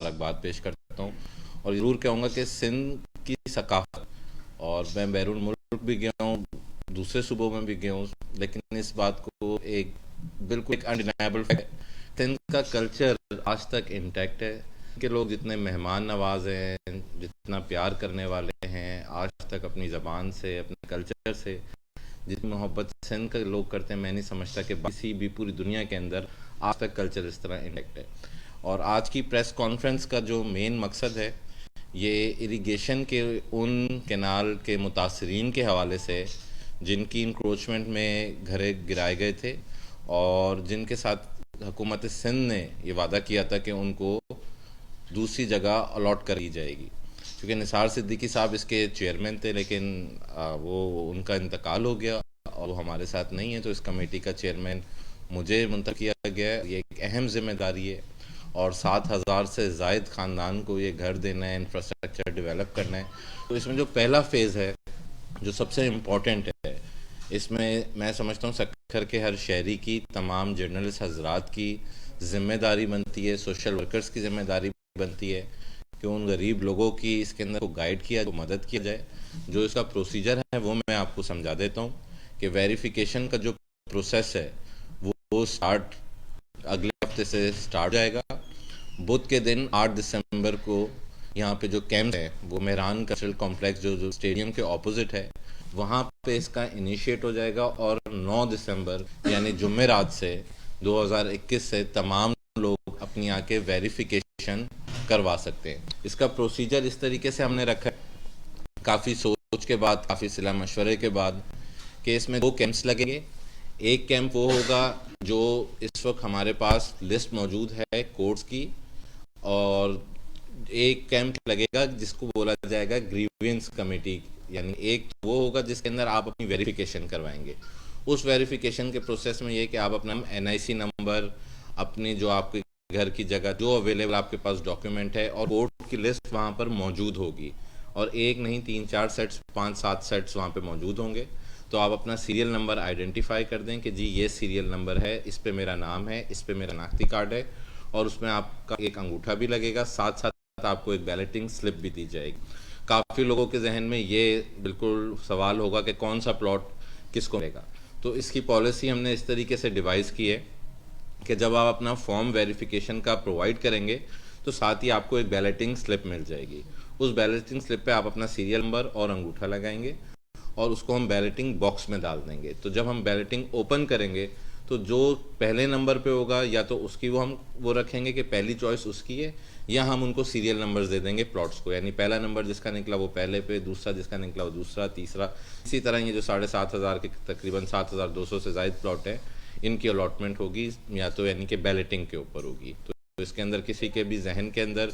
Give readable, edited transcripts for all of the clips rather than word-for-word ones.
मुबारकबाद पेश करता हूँ और ज़रूर कहूँगा कि सिंध की सकाफत, और मैं बैरून मुल्क भी गया हूँ, दूसरे सूबों में भी गया हूँ, लेकिन इस बात को एक बिल्कुल एक अनडिनाइबल फैक्ट, सिंध का कल्चर आज तक इंटैक्ट है कि लोग जितने मेहमान नवाज हैं, जितना प्यार करने वाले हैं, आज तक अपनी ज़बान से, अपने कल्चर से जितनी मोहब्बत सिंध के लोग करते हैं, मैं नहीं समझता कि किसी भी पूरी दुनिया के अंदर आज तक कल्चर इस तरह इंटैक्ट है। और आज की प्रेस कॉन्फ्रेंस का जो मेन मकसद है, ये इरिगेशन के उन कैनाल के मुतासरीन के हवाले से जिनकी इंक्रोचमेंट में घरे गिराए गए थे और जिनके साथ हुकूमत सिंध ने ये वादा किया था कि उनको दूसरी जगह अलॉट कर दी जाएगी। क्योंकि निसार सिद्दीकी साहब इसके चेयरमैन थे, लेकिन वो उनका इंतकाल हो गया और वो हमारे साथ नहीं है, तो इस कमेटी का चेयरमैन मुझे मुंतखब किया गया है। ये एक अहम जिम्मेदारी है और 7,000 से ज़ायद ख़ानदान को ये घर देना है, इंफ्रास्ट्रक्चर डेवलप करना है। तो इसमें जो पहला फेज़ है, जो सबसे इम्पोर्टेंट है, इसमें मैं समझता हूँ सक्खर के हर शहरी की, तमाम जर्नलिस्ट हजरात की ज़िम्मेदारी बनती है, सोशल वर्कर्स की ज़िम्मेदारी बनती है कि उन गरीब लोगों की इसके अंदर को गाइड किया, को मदद किया जाए। जो इसका प्रोसीजर है वो मैं आपको समझा देता हूँ कि वेरिफिकेशन का जो प्रोसेस है वो स्टार्ट अगले हफ्ते से स्टार्ट जाएगा। बुध के दिन 8 दिसंबर को यहाँ पे जो कैंप है वो मेहरान कल्चरल कॉम्प्लेक्स जो स्टेडियम के ऑपोजिट है, वहाँ पे इसका इनिशिएट हो जाएगा और 9 दिसंबर यानी जुमेरात से 2021 से तमाम लोग अपनी आके वेरिफिकेशन करवा सकते हैं। इसका प्रोसीजर इस तरीके से हमने रखा है, काफ़ी सोच के बाद, काफ़ी सलाह मशवरे के बाद, कि इसमें 2 कैंप्स लगेंगे। एक कैंप वो होगा जो इस वक्त हमारे पास लिस्ट मौजूद है कोर्ट्स की, और एक कैंप लगेगा जिसको बोला जाएगा ग्रीवेंस कमेटी, यानी एक वो होगा जिसके अंदर आप अपनी वेरिफिकेशन करवाएंगे। उस वेरिफिकेशन के प्रोसेस में ये कि आप अपना एनआईसी नंबर, अपनी जो आपके घर की जगह, जो अवेलेबल आपके पास डॉक्यूमेंट है, और कोर्ट की लिस्ट वहाँ पर मौजूद होगी, और एक नहीं 3-4 सेट्स, 5-7 सेट्स वहाँ पे मौजूद होंगे। तो आप अपना सीरियल नंबर आइडेंटिफाई कर दें कि जी ये सीरियल नंबर है, इस पे मेरा नाम है, इस पे मेरा नाख्ती कार्ड है, और उसमें आपका एक अंगूठा भी लगेगा, साथ साथ आपको एक बैलेटिंग स्लिप भी दी जाएगी। काफ़ी लोगों के जहन में ये बिल्कुल सवाल होगा कि कौन सा प्लॉट किसको मिलेगा। तो इसकी पॉलिसी हमने इस तरीके से डिवाइस की है कि जब आप अपना फॉर्म वेरिफिकेशन का प्रोवाइड करेंगे तो साथ ही आपको एक बैलेटिंग स्लिप मिल जाएगी। उस बैलेटिंग स्लिप पे आप अपना सीरियल नंबर और अंगूठा लगाएंगे और उसको हम बैलेटिंग बॉक्स में डाल देंगे। तो जब हम बैलेटिंग ओपन करेंगे तो जो पहले नंबर पे होगा, या तो उसकी वो रखेंगे कि पहली चॉइस उसकी है, या हम उनको सीरियल नंबर्स दे देंगे प्लॉट्स को, यानी पहला नंबर जिसका निकला वो पहले पे, दूसरा जिसका निकला वो दूसरा, तीसरा। इसी तरह ये जो 7,500 के तकरीबन 7,200 से ज़ायद प्लॉट है, इनकी अलॉटमेंट होगी, या तो यानी कि बैलेटिंग के ऊपर होगी। तो इसके अंदर किसी के भी जहन के अंदर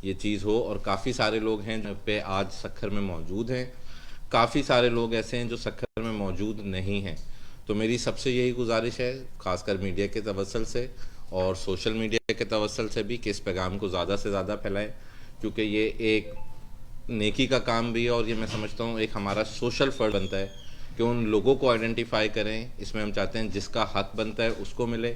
ये चीज़ हो, और काफ़ी सारे लोग हैं जो पे आज सक्खर में मौजूद हैं, काफ़ी सारे लोग ऐसे हैं जो सक्खर में मौजूद नहीं हैं। तो मेरी सबसे यही गुजारिश है, ख़ासकर मीडिया के तवस्सुल से और सोशल मीडिया के तवस्सुल से भी, कि इस पैगाम को ज़्यादा से ज़्यादा फैलाएं, क्योंकि ये एक नेकी का काम भी है, और ये मैं समझता हूँ एक हमारा सोशल फ़र्ज बनता है कि उन लोगों को आइडेंटिफाई करें। इसमें हम चाहते हैं जिसका हक बनता है उसको मिले।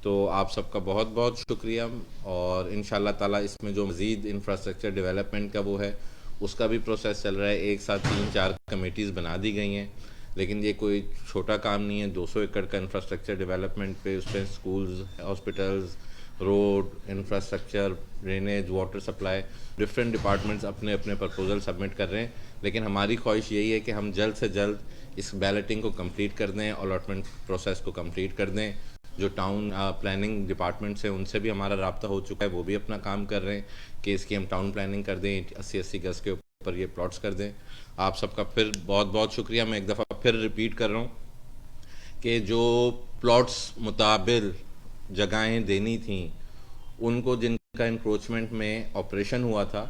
तो आप सबका बहुत बहुत शुक्रिया, और इंशाल्लाह ताला इसमें जो मज़ीद इंफ्रास्ट्रक्चर डेवलपमेंट का वो है उसका भी प्रोसेस चल रहा है। एक साथ 3-4 कमेटीज़ बना दी गई हैं, लेकिन ये कोई छोटा काम नहीं है। 200 एकड़ का इंफ्रास्ट्रक्चर डेवलपमेंट पे, उस पर schools, hospitals, road, infrastructure, drainage, water supply, different departments अपने अपने प्रपोजल सबमिट कर रहे हैं। लेकिन हमारी ख्वाहिश यही है कि हम जल्द से जल्द इस बैलेटिंग को कंप्लीट कर दें, अलॉटमेंट प्रोसेस को कंप्लीट कर दें। जो टाउन प्लानिंग डिपार्टमेंट्स हैं उनसे भी हमारा राब्ता हो चुका है, वो भी अपना काम कर रहे हैं कि इसकी हम टाउन प्लानिंग कर दें, 80-80 गज़ के ऊपर ये प्लॉट्स कर दें। आप सबका फिर बहुत बहुत शुक्रिया। मैं एक दफ़ा फिर रिपीट कर रहा हूँ कि जो प्लॉट्स मुताबिल जगहें देनी थी उनको, जिनका इंक्रोचमेंट में ऑपरेशन हुआ था,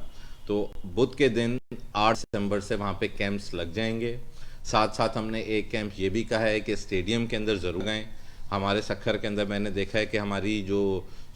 तो बुध के दिन 8 दिसंबर से वहाँ पे कैंप्स लग जाएंगे। साथ साथ हमने एक कैंप ये भी कहा है कि स्टेडियम के अंदर ज़रूर आएँ। हमारे सक्खर के अंदर मैंने देखा है कि हमारी जो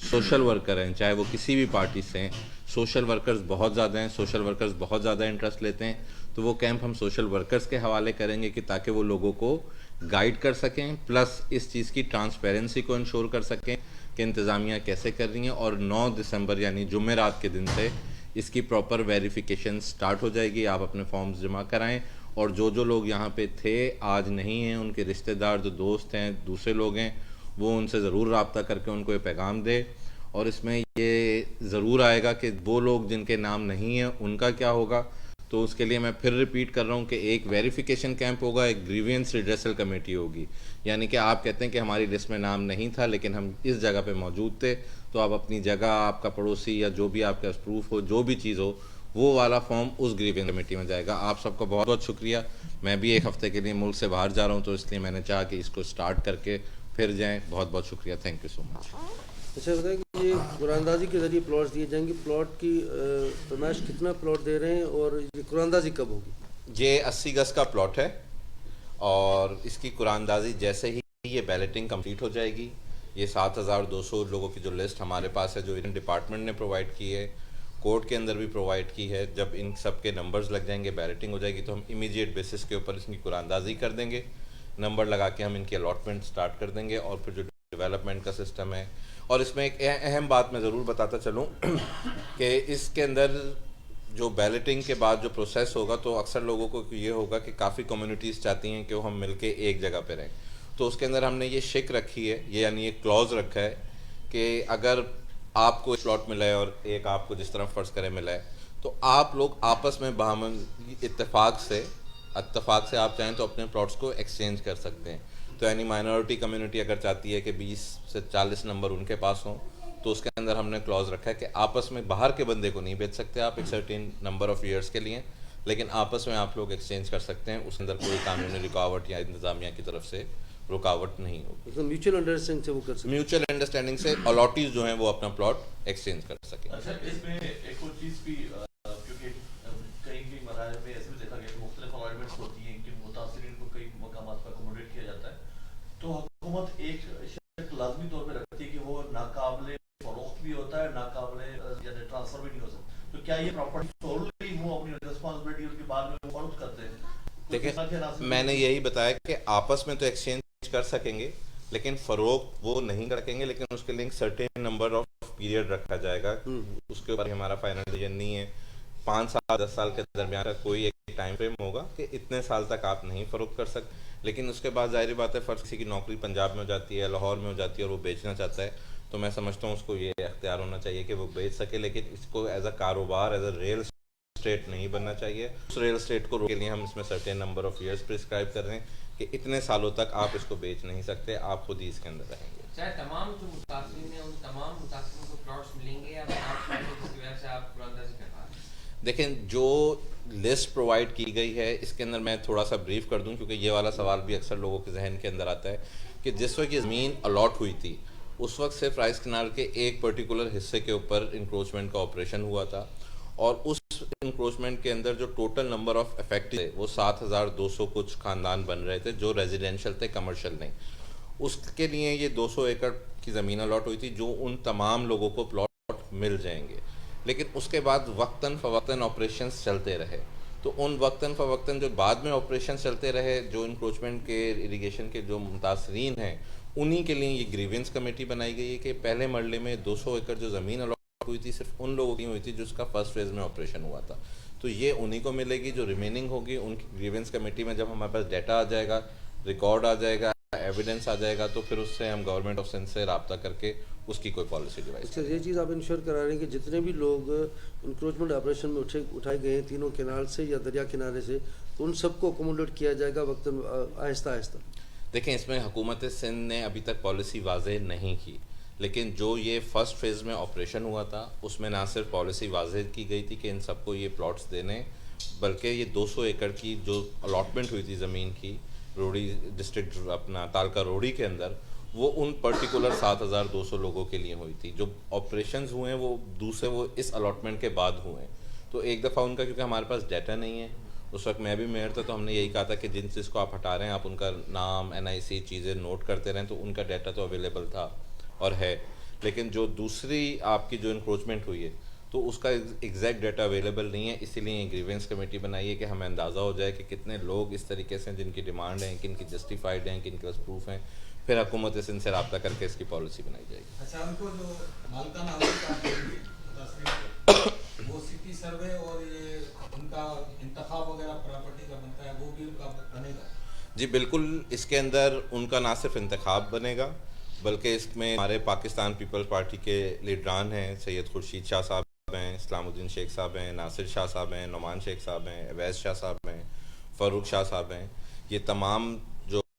सोशल वर्कर हैं, चाहे वो किसी भी पार्टी से हैं, सोशल वर्कर्स बहुत ज़्यादा हैं, सोशल वर्कर्स बहुत ज़्यादा इंटरेस्ट लेते हैं। तो वो कैंप हम सोशल वर्कर्स के हवाले करेंगे कि ताकि वो लोगों को गाइड कर सकें, प्लस इस चीज़ की ट्रांसपेरेंसी को इंश्योर कर सकें कि इंतज़ामिया कैसे कर रही हैं, और 9 दिसंबर यानी जुमेरात के दिन से इसकी प्रॉपर वेरिफिकेशन स्टार्ट हो जाएगी। आप अपने फॉर्म्स जमा कराएं, और जो जो लोग यहाँ पे थे आज नहीं हैं, उनके रिश्तेदार जो दोस्त हैं दूसरे लोग हैं, वो उनसे ज़रूर रब्ता करके उनको ये पैगाम दे। और इसमें ये ज़रूर आएगा कि वो लोग जिनके नाम नहीं हैं उनका क्या होगा। तो उसके लिए मैं फिर रिपीट कर रहा हूँ कि एक वेरिफिकेशन कैंप होगा, एक ग्रीवियंस रिड्रेसल कमेटी होगी। यानी कि आप कहते हैं कि हमारी लिस्ट में नाम नहीं था लेकिन हम इस जगह पे मौजूद थे, तो आप अपनी जगह, आपका पड़ोसी या जो भी आपके पास प्रूफ हो, जो भी चीज़ हो, वो वाला फॉर्म उस ग्रीवियंस कमेटी में जाएगा। आप सबका बहुत बहुत शुक्रिया। मैं भी एक हफ़्ते के लिए मुल्क से बाहर जा रहा हूँ, तो इसलिए मैंने चाहा कि इसको स्टार्ट करके फिर जाएँ। बहुत बहुत शुक्रिया, थैंक यू सो मच। अच्छा बताएं कि ये कुरानंदाजी के ज़रिए प्लॉट्स दिए जाएंगे, प्लॉट की फरमाइश कितना प्लॉट दे रहे हैं और ये कुरानंदाजी कब होगी? ये 80 गज का प्लॉट है और इसकी कुरानंदाजी जैसे ही ये बैलेटिंग कंप्लीट हो जाएगी, ये 7200 लोगों की जो लिस्ट हमारे पास है, जो इन डिपार्टमेंट ने प्रोवाइड की है, कोर्ट के अंदर भी प्रोवाइड की है, जब इन सब के नंबर्स लग जाएंगे, बैलेटिंग हो जाएगी, तो हम इमीडिएट बेसिस के ऊपर इसकी कुरानंदाजी कर देंगे। नंबर लगा के हम इनकी अलॉटमेंट स्टार्ट कर देंगे। और फिर जो डेवलपमेंट का सिस्टम है, और इसमें एक अहम बात मैं ज़रूर बताता चलूँ कि इसके अंदर जो बैलेटिंग के बाद जो प्रोसेस होगा, तो अक्सर लोगों को ये होगा कि काफ़ी कम्युनिटीज़ चाहती हैं कि वो हम मिलके एक जगह पे रहें। तो उसके अंदर हमने ये शिक रखी है, ये यानी एक क्लॉज रखा है कि अगर आपको प्लॉट मिला है और एक आपको जिस तरह फ़र्ज़ करें मिला है, तो आप लोग आपस में बाहम इत्तेफाक से आप चाहें तो अपने प्लॉट्स को एक्सचेंज कर सकते हैं। तो यानी माइनॉरिटी कम्युनिटी अगर चाहती है कि 20 से 40 नंबर उनके पास हों, तो उसके अंदर हमने क्लॉज रखा है कि आपस में बाहर के बंदे को नहीं बेच सकते आप एक सर्टेन नंबर ऑफ़ ईयर्स के लिए, लेकिन आपस में आप लोग एक्सचेंज कर सकते हैं। उसके अंदर कोई कानूनी रुकावट या इंतज़ामिया की तरफ से रुकावट नहीं होगी। तो म्यूचुअल अंडरस्टैंडिंग से वो कर सकते हैं, म्यूचुअल अंडरस्टैंडिंग से अलॉटीज जो हैं वो अपना प्लॉट एक्सचेंज कर सकें। अच्छा, इसमें एक और चीज़ भी क्योंकि कई कई मराहल में ऐसे भी देखा गया कि मुख्तलिफ अलॉटमेंट्स होती हैं कि मुतासिरीन को कई मकामात पर अकोमोडेट किया जाता है, तो हुकूमत एक शर्त लाजमी तौर पर रखती है कि वो नाकाबिले फरोख्त भी होता है, नाकाबिले यानी ट्रांसफर भी नहीं हो सकता। तो क्या ये प्रॉपर्टी सोल्ली वो अपनी रिस्पॉन्सिबिलिटी उसके बाद में फरोख्त करते हैं? देखिए, मैंने यही बताया कि आपस में तो एक्सचेंज कर सकेंगे, लेकिन फ़रोख्त वो नहीं रखेंगे, लेकिन उसके लिए एक सर्टेन नंबर ऑफ पीरियड रखा जाएगा। उसके ऊपर हमारा फाइनल डिसीजन नहीं है। 5 साल 10 साल के दरमियान का कोई एक टाइम फ्रेम होगा कि इतने साल तक आप नहीं फ़रोख्त कर सकते, लेकिन उसके बाद ज़ाहिर बात है, फ़र्ज़ किसी की नौकरी पंजाब में हो जाती है, लाहौर में हो जाती है, और वो बेचना चाहता है, तो मैं समझता हूँ उसको ये इख्तियार होना चाहिए कि वो बेच सके, लेकिन इसको एज अ कारोबार, एज अ रियल स्टेट नहीं बनना चाहिए। उस रियल स्टेट को के लिए हम इसमें certain number of years prescribe कर रहे हैं कि इतने सालों तक आप इसको बेच नहीं सकते, आप खुद ही इसके अंदर रहेंगे। चाहे तमाम जो मुतासिरीन हैं उन तमाम मुतासिरीन को प्लॉट्स मिलेंगे या जिसकी वजह से आप कुरानंदाजी कर पा रहे हैं? देखें, जो लिस्ट प्रोवाइड की गई है इसके अंदर मैं थोड़ा सा ब्रीफ कर दूं, क्योंकि ये वाला सवाल भी अक्सर लोगों के जहन के अंदर आता है कि जिस वक्त ये ज़मीन अलॉट हुई थी, उस वक्त सिर्फ राइस किनार के एक पर्टिकुलर हिस्से के ऊपर इंक्रोचमेंट का ऑपरेशन हुआ था, और उस इंक्रोचमेंट के अंदर जो टोटल नंबर ऑफ इफेक्टिव थे वो 7200 कुछ ख़ानदान बन रहे थे, जो रेजिडेंशियल थे, कमर्शियल नहीं। उसके लिए ये 200 एकड़ की ज़मीन अलॉट हुई थी, जो उन तमाम लोगों को प्लॉट मिल जाएंगे। लेकिन उसके बाद वक्तन फ़वक्तन ऑपरेशंस चलते रहे, तो उन वक्तन फ़वक्तन जो बाद में ऑपरेशन चलते रहे, जो इंक्रोचमेंट के इरिगेशन के जो मुतासरीन हैं, उन्हीं के लिए ये ग्रीवेंस कमेटी बनाई गई है कि पहले मरले में 200 एकड़ जो ज़मीन अलॉट हुई थी सिर्फ उन लोगों की हुई थी जिसका फर्स्ट फेज़ में ऑपरेशन हुआ था, तो ये उन्हीं को मिलेगी। जो रिमेनिंग होगी उनकी ग्रीवेंस कमेटी में जब हमारे पास डाटा आ जाएगा, रिकॉर्ड आ जाएगा, एविडेंस आ जाएगा, तो फिर उससे हम गवर्नमेंट ऑफ सिंध से रब्ता करके उसकी कोई पॉलिसी डिवाइस। अच्छा, ये चीज़ आप इंश्योर करा रहे हैं कि जितने भी लोग इंक्रोचमेंट ऑपरेशन में उठाए गए हैं तीनों केनाल से या दरिया किनारे से, तो उन सबको अकोमोडेट किया जाएगा वक्त आहिस्ता आहिस्ता? देखें, इसमें हुकूमत सिंध ने अभी तक पॉलिसी वाज़ेह नहीं की, लेकिन जो ये फर्स्ट फेज़ में ऑपरेशन हुआ था उसमें ना सिर्फ पॉलिसी वाज़ेह की गई थी कि इन सबको ये प्लॉट्स देने, बल्कि ये 200 एकड़ की जो अलॉटमेंट हुई थी ज़मीन की रोडी डिस्ट्रिक्ट अपना तालका रोडी के अंदर, वो उन पर्टिकुलर 7200 लोगों के लिए हुई थी। जो ऑपरेशंस हुए हैं वो दूसरे वो इस अलॉटमेंट के बाद हुए हैं, तो एक दफ़ा उनका, क्योंकि हमारे पास डाटा नहीं है, उस वक्त मैं भी मेयर था, तो हमने यही कहा था कि जिन चीज़ को आप हटा रहे हैं आप उनका नाम, NIC चीज़ें नोट करते रहें, तो उनका डाटा तो अवेलेबल था और है। लेकिन जो दूसरी आपकी जो इंक्रोचमेंट हुई है तो उसका एग्जैक्ट डाटा अवेलेबल नहीं है, इसीलिए ग्रीवेंस कमेटी बनाई है कि हमें अंदाज़ा हो जाए कि कितने लोग इस तरीके से जिनकी डिमांड है, किन की जस्टिफाइड हैं, किन के पास प्रूफ हैं, फिर हुकूमत इनसे रब्ता करके इसकी पॉलिसी बनाई जाएगी। अच्छा, उनको जो मालिकाना हक का देंगे मुतासिरीन को, वो सिटी सर्वे और ये उनका इंतखाब वगैरह प्रॉपर्टी का बनता है, वो भी उनका बनेगा? जी बिल्कुल, इसके अंदर उनका ना सिर्फ इंतखाब बनेगा बल्कि इसमें हमारे पाकिस्तान पीपल्स पार्टी के लीडरान हैं, सैयद खुर्शीद शाह साहब हैं, इस्लामुद्दीन शेख साहब हैं, नासिर शाह साहब हैं, नुमान शेख साहब हैं, अवैस शाह साहब हैं, फ़ारूक शाह साहब हैं। ये तमाम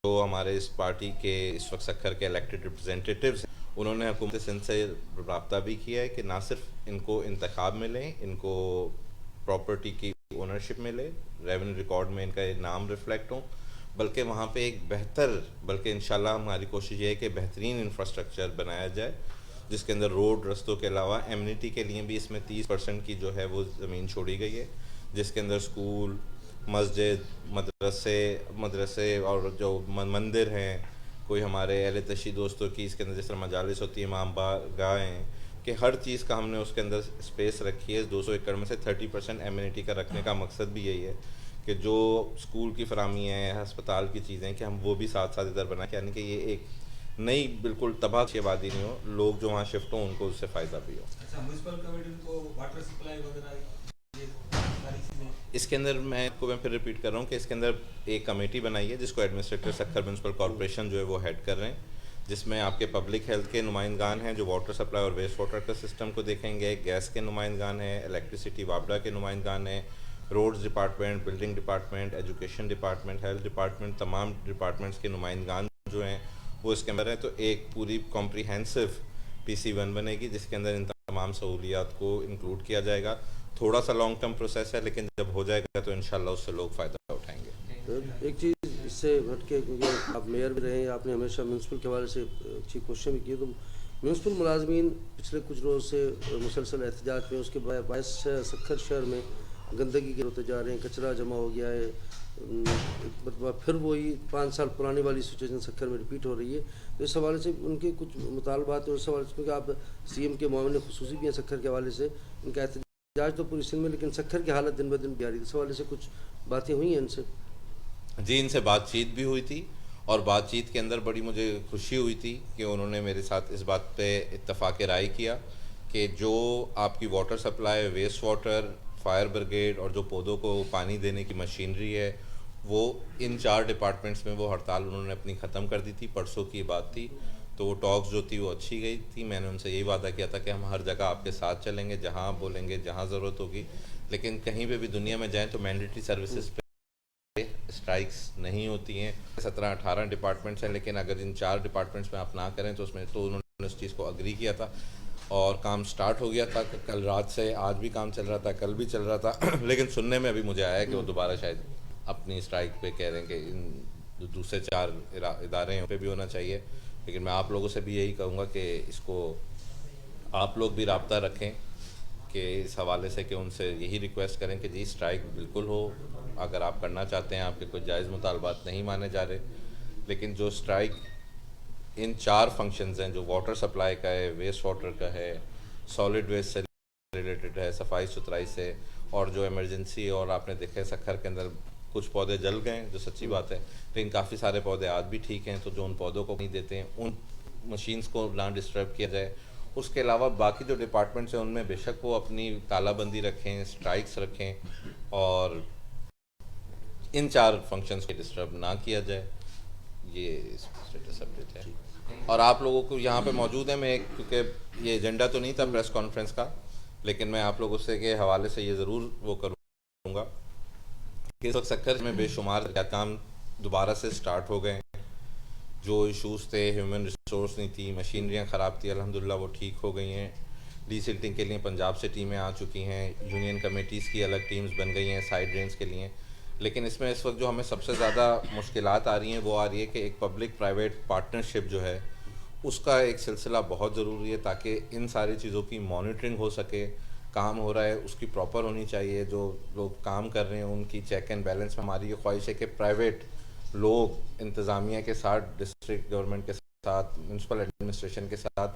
जो हमारे इस पार्टी के इस वक्त सक्खर के इलेक्टेड रिप्रेजेंटेटिव्स हैं, उन्होंने हुकूमत सिंध से रब्ता भी किया है कि ना सिर्फ इनको इंतखाब मिले, इनको प्रॉपर्टी की ओनरशिप मिले, रेवेन्यू रिकॉर्ड में इनका नाम रिफ्लेक्ट हो, बल्कि वहाँ पे एक बेहतर, बल्कि इंशाल्लाह हमारी कोशिश ये है कि बेहतरीन इंफ्रास्ट्रक्चर बनाया जाए, जिसके अंदर रोड रस्तों के अलावा एमिनिटी के लिए भी इसमें 30% की जो है वो ज़मीन छोड़ी गई है, जिसके अंदर स्कूल, मस्जिद, मदरसे और जो मंदिर हैं, कोई हमारे अहले तशी दोस्तों की इसके अंदर जिस तरह मजालिस होती है, इमाम बारगाह हैं, कि हर चीज़ का हमने उसके अंदर स्पेस रखी है। 200 एकड़ में से 30% एमिनिटी का रखने का मकसद भी यही है कि जो स्कूल की फरामी है, हस्पताल की चीज़ें, कि हम वो भी साथ साथ इधर बनाएं, यानी कि ये एक नई बिल्कुल तबाह की आबादी नहीं हो, लोग जो वहाँ शिफ्ट हों उनको उससे फ़ायदा भी हो। अच्छा, म्यूनसिपल कमेटी को वाटर सप्लाई वगैरह ये सारी चीज़ें इसके अंदर मैं फिर रिपीट कर रहा हूँ कि इसके अंदर एक कमेटी बनाई है जिसको एडमिनिस्ट्रेटर सक्खर म्यूनसिपल कॉर्पोरेशन जो है वो हेड कर रहे हैं, जिसमें आपके पब्लिक हेल्थ के नुमाइंदगान हैं जो वाटर सप्लाई और वेस्ट वाटर का सिस्टम को देखेंगे, गैस के नुमाइंदगान हैं, इलेक्ट्रिसिटी वापडा के नुमाइंदगान हैं, roads department, building department, education department, health department, तमाम डिपार्टमेंट्स के नुमाइंदगान जो हैं वो इसके अंदर हैं। तो एक पूरी कॉम्प्रीहेंसिव PC1 बनेगी जिसके अंदर इन तमाम सहूलियात को इंक्लूड किया जाएगा। थोड़ा सा लॉन्ग टर्म प्रोसेस है, लेकिन जब हो जाएगा तो इंशाल्लाह उससे लोग फ़ायदा उठाएंगे। तो एक चीज़ इससे हटके, क्योंकि आप मेयर भी रहे हैं, आपने हमेशा म्यूनसिपल के हवाले से अच्छी क्वेश्चन भी किए, तो म्यूनसिपल मुलाजमीन पिछले कुछ रोज़ से मुसलसल एहतजाज में, उसके बायस सक्खर शहर में गंदगी के होते जा रहे हैं, कचरा जमा हो गया है, फिर वही 5 साल पुरानी वाली सिचुएशन सक्खर में रिपीट हो रही है। तो इस हवाले से उनके कुछ मुतालबात और इस हवाले से, क्योंकि आप CM के मामले खुसूसी भी हैं सक्खर के हवाले से, इनका एहतजाज तो पूरी सिंध में, लेकिन सक्खर की हालत दिन ब दिन बिगाड़ी, इस हवाले से कुछ बातें हुई हैं इनसे? जी, इनसे बातचीत भी हुई थी और बातचीत के अंदर बड़ी मुझे खुशी हुई थी कि उन्होंने मेरे साथ इस बात पे इत्तफाक राय किया कि जो आपकी water supply, waste water, fire brigade और जो पौधों को पानी देने की मशीनरी है, वो इन 4 डिपार्टमेंट्स में वो हड़ताल उन्होंने अपनी ख़त्म कर दी थी। परसों की बात थी, तो वो टॉक्स जो थी वो अच्छी गई थी। मैंने उनसे यही वादा किया था कि हम हर जगह आपके साथ चलेंगे, जहाँ आप बोलेंगे, जहाँ ज़रूरत होगी, लेकिन कहीं पे भी दुनिया में जाएँ तो मैंडेटरी सर्विसेज स्ट्राइक्स नहीं होती हैं। 17-18 डिपार्टमेंट्स हैं, लेकिन अगर इन 4 डिपार्टमेंट्स में आप ना करें तो उसमें, तो उन्होंने उस चीज़ को अग्री किया था और काम स्टार्ट हो गया था। कल रात से आज भी काम चल रहा था, कल भी चल रहा था लेकिन सुनने में अभी मुझे आया कि वो दोबारा शायद अपनी स्ट्राइक पे कह रहे हैं कि इन जो दूसरे 4 इदारे हैं उन पर भी होना चाहिए। लेकिन मैं आप लोगों से भी यही कहूँगा कि इसको आप लोग भी राब्ता रखें कि इस हवाले से, कि उनसे यही रिक्वेस्ट करें कि जी स्ट्राइक बिल्कुल हो, अगर आप करना चाहते हैं, आपके कोई जायज़ मुतालबात नहीं माने जा रहे, लेकिन जो स्ट्राइक इन 4 फंक्शंस हैं, जो वाटर सप्लाई का है, वेस्ट वाटर का है, सॉलिड वेस्ट से रिलेटेड है, सफाई सुथराई से, और जो इमरजेंसी, और आपने देखा है सक्खर के अंदर कुछ पौधे जल गए जो सच्ची बात है, लेकिन काफ़ी सारे पौधे आज भी ठीक हैं, तो जो उन पौधों को नहीं देते हैं, उन मशीन्स को ना डिस्टर्ब किया जाए। उसके अलावा बाकी जो डिपार्टमेंट्स हैं उनमें बेशक वो अपनी तालाबंदी रखें, स्ट्राइक्स रखें और इन 4 फंक्शंस को डिस्टर्ब ना किया जाए। ये स्टेटस अपडेट है। और आप लोगों को यहाँ पे मौजूद है, मैं क्योंकि ये एजेंडा तो नहीं था प्रेस कॉन्फ्रेंस का, लेकिन मैं आप लोगों से के हवाले से ये ज़रूर वो करूँगा कि इस वक्त सक्खर में बेशुमार काम दोबारा से स्टार्ट हो गए। जो इशूज़ थे, ह्यूमन रिसोर्स नहीं थी, मशीनरियाँ ख़राब थी, अल्हम्दुलिल्लाह वो ठीक हो गई हैं। डीसिल्टिंग के लिए पंजाब से टीमें आ चुकी हैं, यूनियन कमेटीज़ की अलग टीम्स बन गई हैं साइड ड्रेन्स के लिए। लेकिन इसमें इस वक्त जो हमें सबसे ज़्यादा मुश्किलात आ रही हैं वो आ रही है कि एक पब्लिक प्राइवेट पार्टनरशिप जो है उसका एक सिलसिला बहुत ज़रूरी है, ताकि इन सारी चीज़ों की मॉनिटरिंग हो सके। काम हो रहा है उसकी प्रॉपर होनी चाहिए, जो लोग काम कर रहे हैं उनकी चेक एंड बैलेंस में। हमारी ये ख्वाहिश है कि प्राइवेट लोग इंतज़ामिया के साथ, डिस्ट्रिक्ट गवर्नमेंट के साथ, म्यूनसिपल एडमिनिस्ट्रेशन के साथ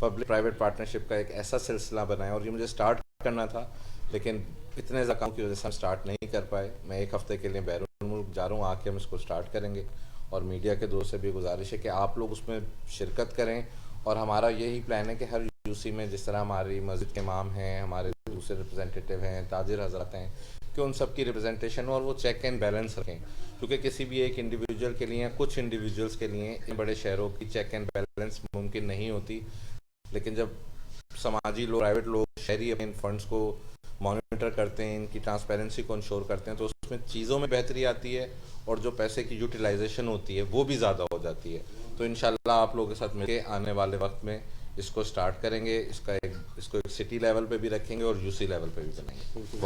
पब्लिक प्राइवेट पार्टनरशिप का एक ऐसा सिलसिला बनाएं। और ये मुझे स्टार्ट करना था, लेकिन इतने ज़्यादा काम की वजह से हम स्टार्ट नहीं कर पाए। मैं 1 हफ़्ते के लिए बैरून मुल्क जा रहा हूँ, आके हम इसको स्टार्ट करेंगे और मीडिया के दोस्त से भी गुजारिश है कि आप लोग उसमें शिरकत करें। और हमारा यही प्लान है कि हर यूसी में जिस तरह हमारी मस्जिद के इमाम हैं, हमारे दूसरे रिप्रेजेंटेटिव हैं, ताजिर हजरत हैं, कि उन सब की रिप्रेजेंटेशन हो और वो चेक एंड बैलेंस रखें। क्योंकि किसी भी एक इंडिविजुअल के लिए, कुछ इंडिविजुअल्स के लिए इन बड़े शहरों की चेक एंड बैलेंस मुमकिन नहीं होती। लेकिन जब समाजी लोग, प्राइवेट लोग, शहरी अपने फंड्स को मॉनिटर करते हैं, इनकी ट्रांसपेरेंसी को इंश्योर करते हैं, तो उसमें चीज़ों में बेहतरी आती है और जो पैसे की यूटिलाइजेशन होती है वो भी ज़्यादा हो जाती है। तो इंशाल्लाह आप लोगों के साथ मिलकर आने वाले वक्त में इसको स्टार्ट करेंगे। इसको एक सिटी लेवल पे भी रखेंगे और यूसी लेवल पे भी बनाएंगे। बहुत